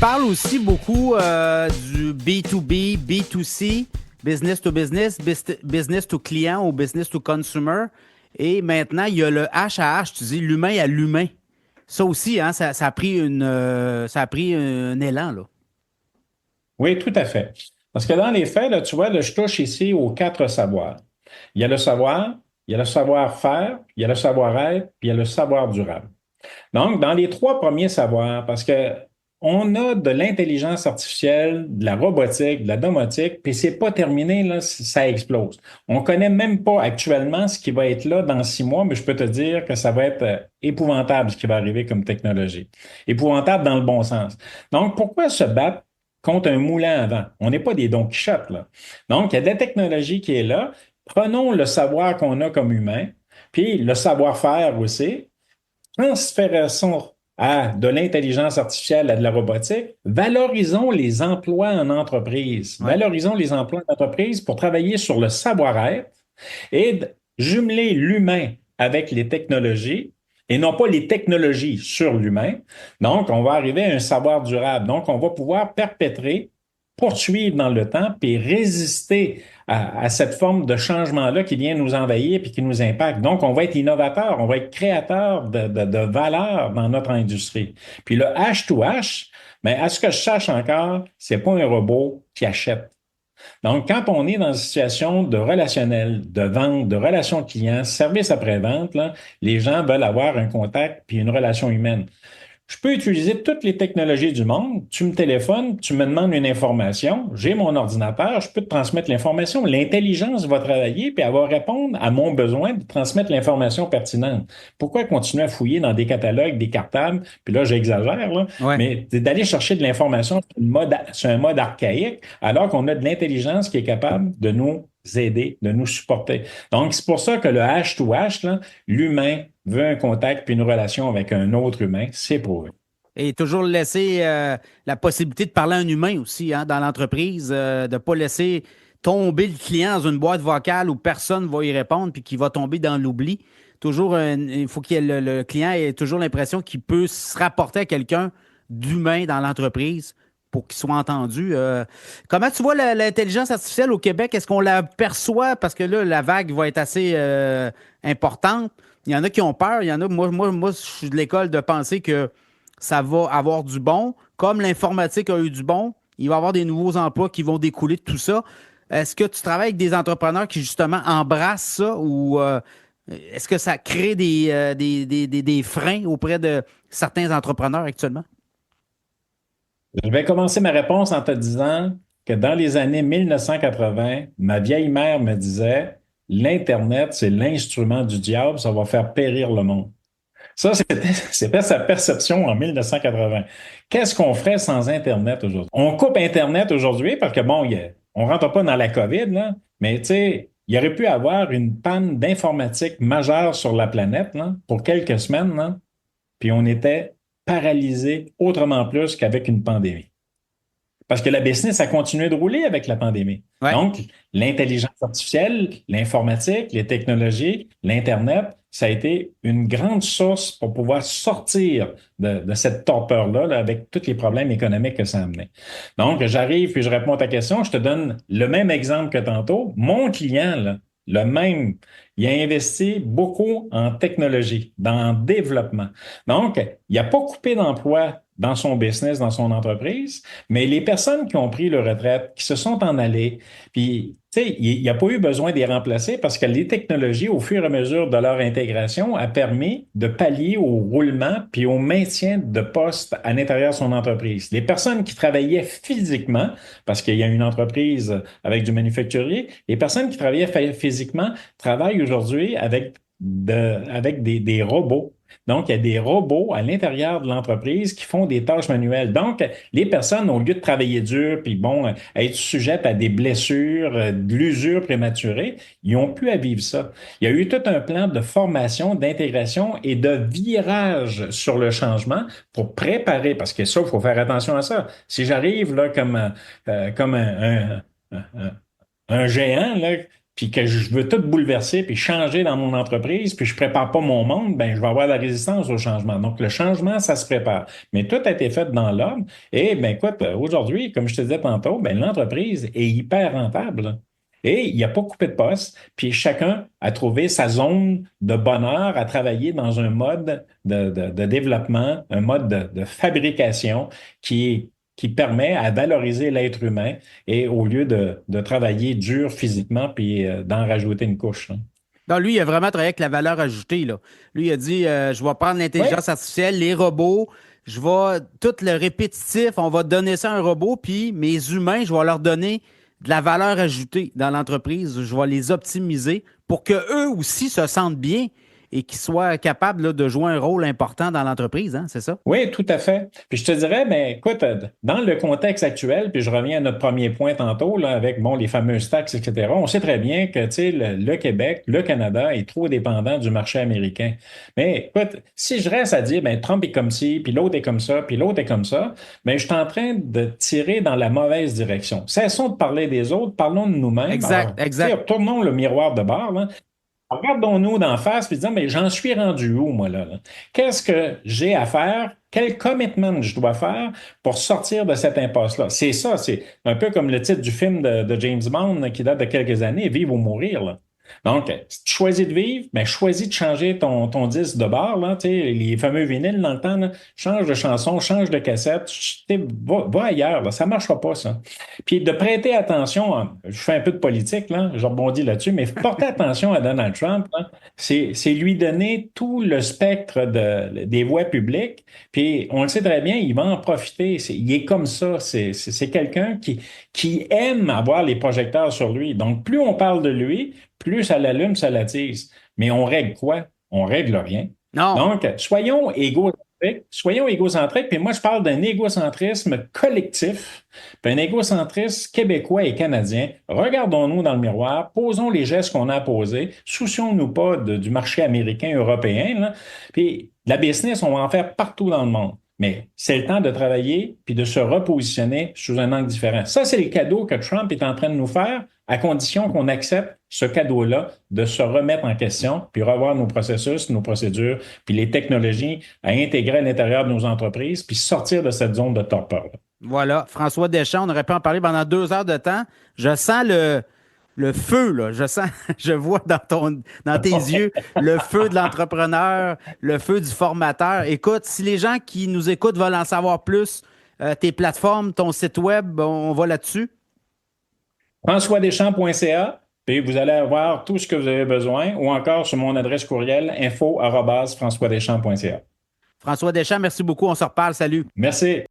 parles aussi beaucoup du B2B, B2C, business to business, business to client ou business to consumer. Et maintenant, il y a le H à H, tu dis l'humain à l'humain. Ça aussi, hein, ça a pris ça a pris un élan, là. Oui, tout à fait. Parce que dans les faits, là, tu vois, là, je touche ici aux quatre savoirs. Il y a le savoir, il y a le savoir-faire, il y a le savoir-être, puis il y a le savoir durable. Donc, dans les trois premiers savoirs, parce que on a de l'intelligence artificielle, de la robotique, de la domotique, puis c'est pas terminé, là, ça explose. On connaît même pas actuellement ce qui va être là dans 6 mois, mais je peux te dire que ça va être épouvantable ce qui va arriver comme technologie. Épouvantable dans le bon sens. Donc, pourquoi se battre contre un moulin à vent? On n'est pas des Don Quichotte, là. Donc, il y a de la technologie qui est là. Prenons le savoir qu'on a comme humain, puis le savoir-faire aussi, transférons à de l'intelligence artificielle, à de la robotique, valorisons les emplois en entreprise. Ouais. Valorisons les emplois en entreprise pour travailler sur le savoir-être et jumeler l'humain avec les technologies et non pas les technologies sur l'humain. Donc, on va arriver à un savoir durable. Donc, on va pouvoir perpétrer, poursuivre dans le temps, puis résister à cette forme de changement-là qui vient nous envahir puis qui nous impacte. Donc, on va être innovateur, on va être créateur de valeur dans notre industrie. Puis le H2H, mais à ce que je sache encore, c'est pas un robot qui achète. Donc, quand on est dans une situation de relationnel, de vente, de relation client, service après-vente, là, les gens veulent avoir un contact puis une relation humaine. Je peux utiliser toutes les technologies du monde. Tu me téléphones, tu me demandes une information, j'ai mon ordinateur, je peux te transmettre l'information. L'intelligence va travailler puis elle va répondre à mon besoin de transmettre l'information pertinente. Pourquoi continuer à fouiller dans des catalogues, des cartables, puis là, j'exagère, là, Ouais. mais d'aller chercher de l'information sur un mode archaïque, alors qu'on a de l'intelligence qui est capable de nous aider, de nous supporter. Donc, c'est pour ça que le H2H, là, l'humain veut un contact puis une relation avec un autre humain, c'est prouvé. Et toujours laisser la possibilité de parler à un humain aussi, hein, dans l'entreprise, de ne pas laisser tomber le client dans une boîte vocale où personne ne va y répondre puis qui va tomber dans l'oubli. Toujours, il faut que le client ait toujours l'impression qu'il peut se rapporter à quelqu'un d'humain dans l'entreprise pour qu'il soit entendu. Comment tu vois l'intelligence artificielle au Québec? Est-ce qu'on la perçoit? Parce que là, la vague va être assez importante. Il y en a qui ont peur. Il y en a, moi, je suis de l'école de penser que ça va avoir du bon. Comme l'informatique a eu du bon, il va y avoir des nouveaux emplois qui vont découler de tout ça. Est-ce que tu travailles avec des entrepreneurs qui, justement, embrassent ça ou est-ce que ça crée des freins auprès de certains entrepreneurs actuellement? Je vais commencer ma réponse en te disant que dans les années 1980, ma vieille mère me disait, l'Internet, c'est l'instrument du diable, ça va faire périr le monde. Ça, c'était sa perception en 1980. Qu'est-ce qu'on ferait sans Internet aujourd'hui? On coupe Internet aujourd'hui parce que, bon, on rentre pas dans la COVID, là, mais tu sais, il y aurait pu avoir une panne d'informatique majeure sur la planète, là, pour quelques semaines, là, puis on était paralysé autrement plus qu'avec une pandémie. Parce que la business a continué de rouler avec la pandémie. Ouais. Donc, l'intelligence artificielle, l'informatique, les technologies, l'Internet, ça a été une grande source pour pouvoir sortir de cette torpeur-là, là, avec tous les problèmes économiques que ça a amené. Donc, j'arrive puis je réponds à ta question. Je te donne le même exemple que tantôt. Mon client, là, le même, il a investi beaucoup en technologie, dans le développement. Donc, il n'a pas coupé d'emploi dans son business, dans son entreprise, mais les personnes qui ont pris leur retraite, qui se sont en allées, puis, tu sais, il n'y a pas eu besoin de les remplacer parce que les technologies, au fur et à mesure de leur intégration, a permis de pallier au roulement puis au maintien de postes à l'intérieur de son entreprise. Les personnes qui travaillaient physiquement, parce qu'il y a une entreprise avec du manufacturier, les personnes qui travaillaient physiquement travaillent aujourd'hui avec des robots. Donc, il y a des robots à l'intérieur de l'entreprise qui font des tâches manuelles. Donc, les personnes, au lieu de travailler dur, puis bon, être sujettes à des blessures, de l'usure prématurée, ils ont pu à vivre ça. Il y a eu tout un plan de formation, d'intégration et de virage sur le changement pour préparer, parce que ça, il faut faire attention à ça. Si j'arrive là comme un géant, là, puis que je veux tout bouleverser, puis changer dans mon entreprise, puis je prépare pas mon monde, ben je vais avoir de la résistance au changement. Donc, le changement, ça se prépare. Mais tout a été fait dans l'ordre. Et, ben écoute, aujourd'hui, comme je te disais tantôt, ben l'entreprise est hyper rentable. Et il n'y a pas coupé de poste, puis chacun a trouvé sa zone de bonheur à travailler dans un mode de développement, un mode de fabrication qui permet à valoriser l'être humain et au lieu de travailler dur physiquement puis d'en rajouter une couche, hein. Non, lui, il a vraiment travaillé avec la valeur ajoutée, là. Lui, il a dit, je vais prendre Oui, l'intelligence artificielle, les robots, je vais, tout le répétitif, on va donner ça à un robot, puis mes humains, je vais leur donner de la valeur ajoutée dans l'entreprise. Je vais les optimiser pour qu'eux aussi se sentent bien et qu'ils soient capables là, de jouer un rôle important dans l'entreprise, hein, c'est ça? oui, tout à fait. Puis je te dirais, ben écoute, dans le contexte actuel, puis je reviens à notre premier point tantôt, là, avec bon, les fameuses taxes, etc., on sait très bien que tu sais, le Québec, le Canada est trop dépendant du marché américain. Mais écoute, si je reste à dire, ben Trump est comme ci, puis l'autre est comme ça, puis l'autre est comme ça, ben je suis en train de tirer dans la mauvaise direction. Cessons de parler des autres, parlons de nous-mêmes. Exact, Alors, tu sais, exact. tournons le miroir de bord, là. Regardons-nous d'en face et disons, mais j'en suis rendu où, moi, là? Qu'est-ce que j'ai à faire? Quel commitment je dois faire pour sortir de cette impasse-là? C'est ça, c'est un peu comme le titre du film de James Bond qui date de quelques années, Vivre ou mourir, là. Donc, si tu choisis de vivre, mais choisis de changer ton disque de bar, là, tu sais, les fameux vinyles dans le temps, là, change de chanson, change de cassette, tu sais, va ailleurs, là, ça ne marchera pas, ça. Puis de prêter attention, je fais un peu de politique, là, je rebondis là-dessus, mais porter attention à Donald Trump, là, c'est lui donner tout le spectre des voies publiques, puis on le sait très bien, il va en profiter, il est comme ça, c'est quelqu'un qui aime avoir les projecteurs sur lui. Donc, plus on parle de lui, plus ça l'allume, ça l'attise. Mais on règle quoi? On règle rien. Non. Donc, soyons égocentriques, puis moi, je parle d'un égocentrisme collectif, puis un égocentrisme québécois et canadien. Regardons-nous dans le miroir, posons les gestes qu'on a à poser, soucions-nous pas du marché américain, européen, là. Puis la business, on va en faire partout dans le monde. Mais c'est le temps de travailler puis de se repositionner sous un angle différent. Ça, c'est le cadeau que Trump est en train de nous faire, à condition qu'on accepte ce cadeau-là de se remettre en question, puis revoir nos processus, nos procédures, puis les technologies à intégrer à l'intérieur de nos entreprises, puis sortir de cette zone de torpeur. Voilà, François Deschamps, on aurait pu en parler pendant 2 heures de temps. Je sens le feu, là. Je sens, je vois dans tes yeux le feu de l'entrepreneur, le feu du formateur. Écoute, si les gens qui nous écoutent veulent en savoir plus, tes plateformes, ton site web, on va là-dessus. FrançoisDeschamps.ca, puis vous allez avoir tout ce que vous avez besoin, ou encore sur mon adresse courriel info@françoisdeschamps.ca. François Deschamps, merci beaucoup. On se reparle. Salut. Merci.